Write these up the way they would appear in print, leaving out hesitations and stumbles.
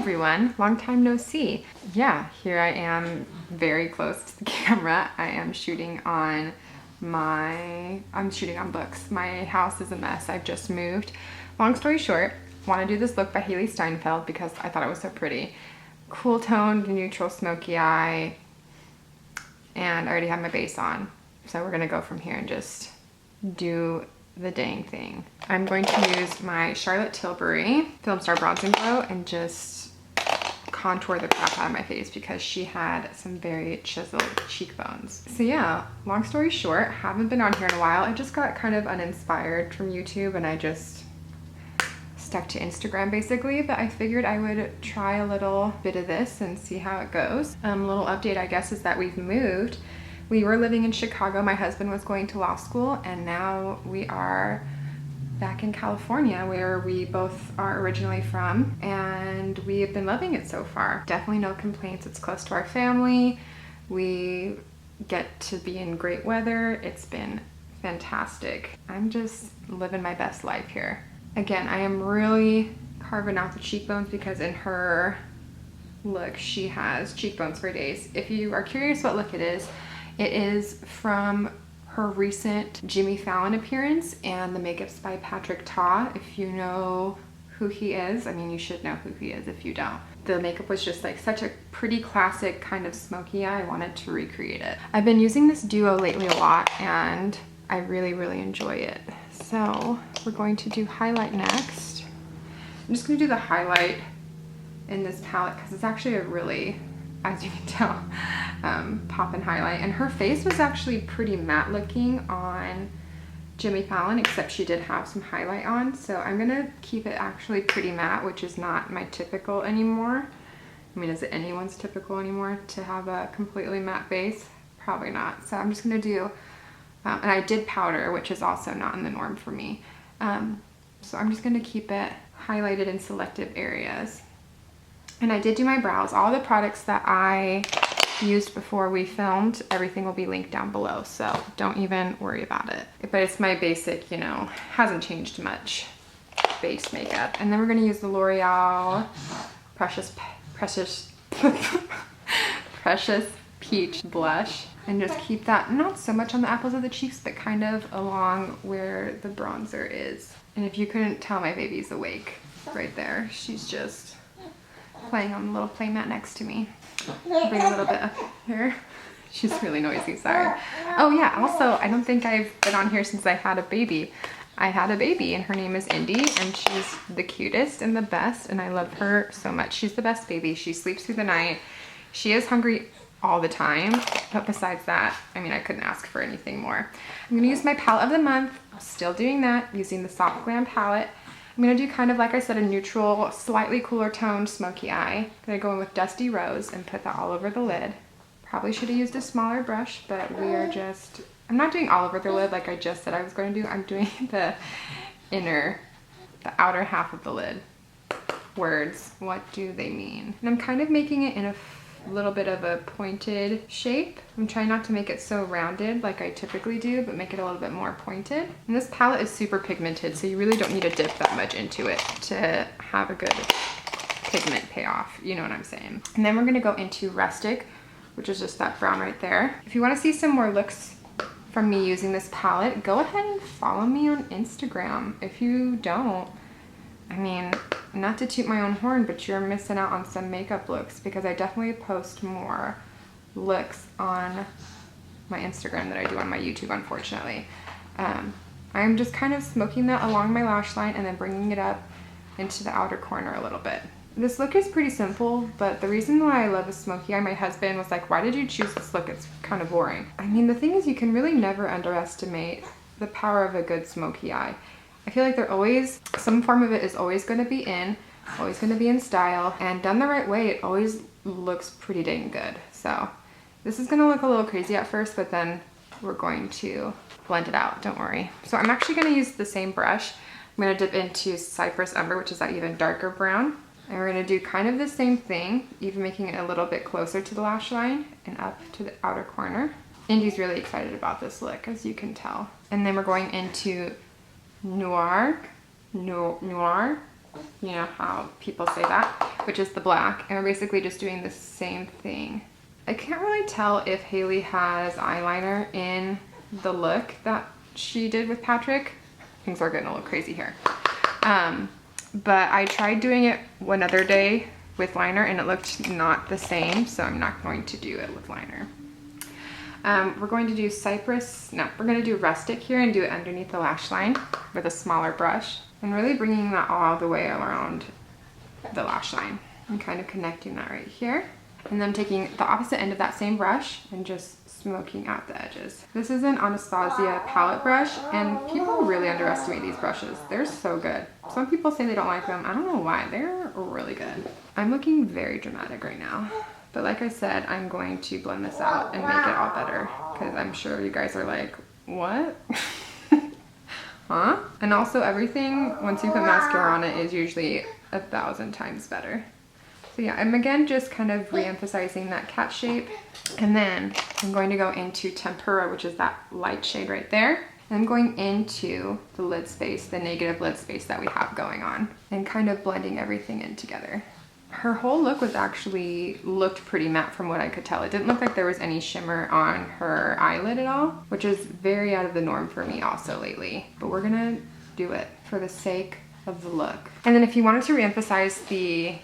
everyone, long time no see. Yeah, here I am very close to the camera. I am shooting on books. My house is a mess. I've just moved. Long story short, want to do this look by Haliee Steinfield because I thought it was so pretty. Cool toned, neutral smoky eye, and I already have my base on. So we're gonna go from here and just do the dang thing. I'm going to use my Charlotte Tilbury Filmstar Bronze and Glow and just contour the crap out of my face because she had some very chiseled cheekbones. So yeah, long story short, haven't been on here in a while. I just got kind of uninspired from YouTube and I just stuck to Instagram basically, but I figured I would try a little bit of this and see how it goes. A little update I guess is that we've moved. We were living in Chicago, my husband was going to law school, and now we are back in California where we both are originally from, and we have been loving it so far. Definitely no complaints. It's close to our family. We get to be in great weather. It's been fantastic. I'm just living my best life here. Again, I am really carving out the cheekbones because in her look, she has cheekbones for days. If you are curious what look it is from her recent Jimmy Fallon appearance, and the makeup's by Patrick Ta. If you know who he is, I mean, you should know who he is if you don't. The makeup was just like such a pretty classic kind of smoky eye. I wanted to recreate it. I've been using this duo lately a lot and I really, really enjoy it. So we're going to do highlight next. I'm just gonna do the highlight in this palette because it's actually a really, as you can tell, pop and highlight. And her face was actually pretty matte looking on Jimmy Fallon, except she did have some highlight on. So I'm gonna keep it actually pretty matte, which is not my typical anymore. I mean, is it anyone's typical anymore to have a completely matte base? Probably not. So I'm just gonna do, and I did powder, which is also not in the norm for me. So I'm just gonna keep it highlighted in selective areas. And I did do my brows. All the products that I used before we filmed, everything will be linked down below, so don't even worry about it. But it's my basic, you know, hasn't changed much base makeup. And then we're gonna use the L'Oreal Precious Peach Blush and just keep that not so much on the apples of the cheeks, but kind of along where the bronzer is. And if you couldn't tell, my baby's awake right there. She's just playing on the little play mat next to me. Bring a little bit up here. She's really noisy, sorry. Oh yeah, also, I don't think I've been on here since I had a baby. I had a baby and her name is Indy and she's the cutest and the best and I love her so much. She's the best baby. She sleeps through the night. She is hungry all the time, but besides that, I mean, I couldn't ask for anything more. I'm gonna use my palette of the month. I'm still doing that, using the Soft Glam palette. I'm gonna do kind of, like I said, a neutral, slightly cooler toned smoky eye. I'm gonna go in with Dusty Rose and put that all over the lid. Probably should have used a smaller brush, but we are just, I'm not doing all over the lid like I just said I was going to do. I'm doing the outer half of the lid. Words, what do they mean? And I'm kind of making it in a little bit of a pointed shape. I'm trying not to make it so rounded like I typically do, but make it a little bit more pointed. And this palette is super pigmented, so you really don't need to dip that much into it to have a good pigment payoff, you know what I'm saying. And then we're gonna go into Rustic, which is just that brown right there. If you wanna see some more looks from me using this palette, go ahead and follow me on Instagram. If you don't, I mean, not to toot my own horn, but you're missing out on some makeup looks because I definitely post more looks on my Instagram than I do on my YouTube, unfortunately. I'm just kind of smoking that along my lash line and then bringing it up into the outer corner a little bit. This look is pretty simple, but the reason why I love a smoky eye, my husband was like, why did you choose this look? It's kind of boring. I mean, the thing is you can really never underestimate the power of a good smoky eye. I feel like they're always, some form of it is always going to be in, always going to be in style, and done the right way, it always looks pretty dang good. So this is going to look a little crazy at first, but then we're going to blend it out, don't worry. So I'm actually going to use the same brush. I'm going to dip into Cypress Umber, which is that even darker brown. And we're going to do kind of the same thing, even making it a little bit closer to the lash line and up to the outer corner. Indy's really excited about this look, as you can tell. And then we're going into Noir, you know how people say that. which is the black, and we're basically just doing the same thing. I can't really tell if Haliee has eyeliner in the look that she did with Patrick. Things are getting a little crazy here. But I tried doing it one other day with liner and it looked not the same, so I'm not going to do it with liner. We're going to do we're going to do Rustic here and do it underneath the lash line with a smaller brush and really bringing that all the way around the lash line and kind of connecting that right here. And then taking the opposite end of that same brush and just smoking out the edges. This is an Anastasia palette brush, and people really underestimate these brushes. They're so good. Some people say they don't like them. I don't know why. They're really good. I'm looking very dramatic right now. But like I said, I'm going to blend this out and make it all better because I'm sure you guys are like, what? Huh? And also everything, once you put mascara on it, is usually 1,000 times better. So yeah, I'm again just kind of re-emphasizing that cat shape. And then I'm going to go into Tempura, which is that light shade right there. And I'm going into the lid space, the negative lid space that we have going on, and kind of blending everything in together. Her whole look looked pretty matte from what I could tell. It didn't look like there was any shimmer on her eyelid at all, which is very out of the norm for me also lately. But we're gonna do it for the sake of the look. And then if you wanted to re-emphasize the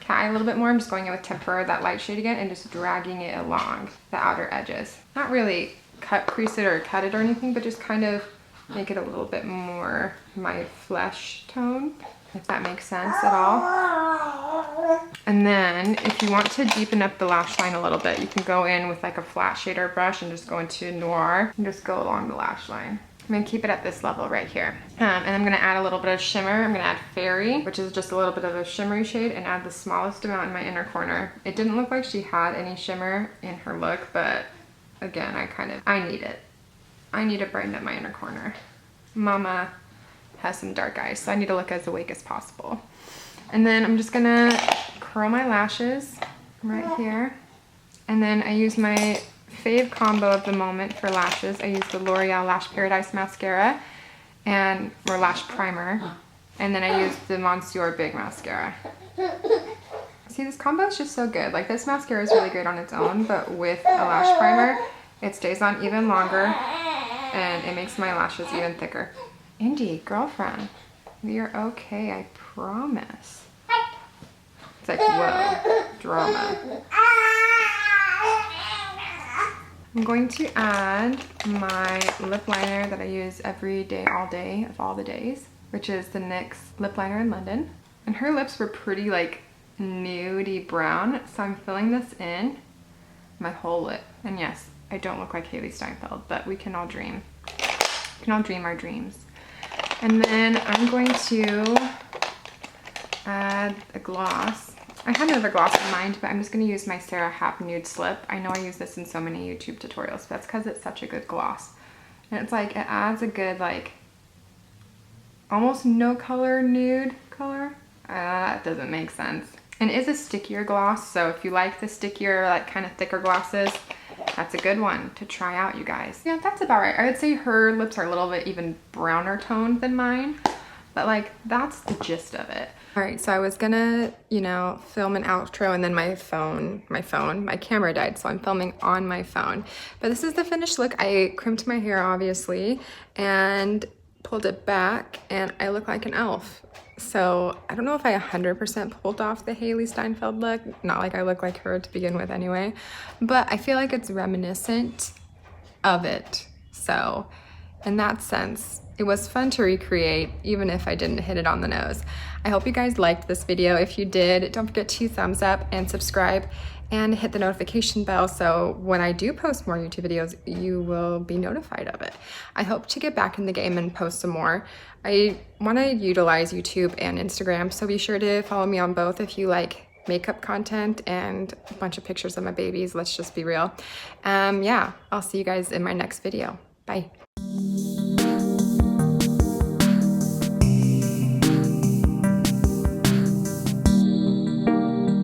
cat eye a little bit more, I'm just going in with Tempura, that light shade again, and just dragging it along the outer edges. Not really crease it or cut it or anything, but just kind of make it a little bit more my flesh tone, if that makes sense at all. And then if you want to deepen up the lash line a little bit, you can go in with like a flat shader brush and just go into Noir and just go along the lash line. I'm gonna keep it at this level right here. And I'm gonna add a little bit of shimmer. I'm gonna add Fairy, which is just a little bit of a shimmery shade, and add the smallest amount in my inner corner. It didn't look like she had any shimmer in her look, but again, I need it. I need to brighten up my inner corner. Mama has some dark eyes, so I need to look as awake as possible. And then I'm just gonna curl my lashes right here. And then I use my fave combo of the moment for lashes. I use the L'Oreal Lash Paradise Mascara or Lash Primer. And then I use the Monsieur Big Mascara. See, this combo is just so good. Like, this mascara is really great on its own, but with a lash primer, it stays on even longer and it makes my lashes even thicker. Indy, girlfriend, you're okay, I promise. It's like, whoa, drama. I'm going to add my lip liner that I use every day, all day, of all the days, which is the NYX lip liner in London. And her lips were pretty like nudie brown, so I'm filling this in my whole lip. And yes, I don't look like Haliee Steinfield, but we can all dream. We can all dream our dreams. And then I'm going to add a gloss. I had another gloss in mind, but I'm just going to use my Sara Happ Nude Slip. I know I use this in so many YouTube tutorials, but that's because it's such a good gloss. And it's like, it adds a good, like, almost no color nude color. That doesn't make sense. And it is a stickier gloss, so if you like the stickier, like, kind of thicker glosses, that's a good one to try out, you guys. Yeah, that's about right. I would say her lips are a little bit even browner toned than mine, but like, that's the gist of it. All right, so I was gonna, film an outro, and then my camera died, so I'm filming on my phone. But this is the finished look. I crimped my hair, obviously, and pulled it back, and I look like an elf. So I don't know if I 100% pulled off the Haliee Steinfield look. Not like I look like her to begin with anyway, but I feel like it's reminiscent of it. So in that sense, it was fun to recreate, even if I didn't hit it on the nose. I hope you guys liked this video. If you did, don't forget to thumbs up and subscribe and hit the notification bell so when I do post more YouTube videos, you will be notified of it. I hope to get back in the game and post some more. I want to utilize YouTube and Instagram, so be sure to follow me on both if you like makeup content and a bunch of pictures of my babies. Let's just be real. Yeah, I'll see you guys in my next video. Bye.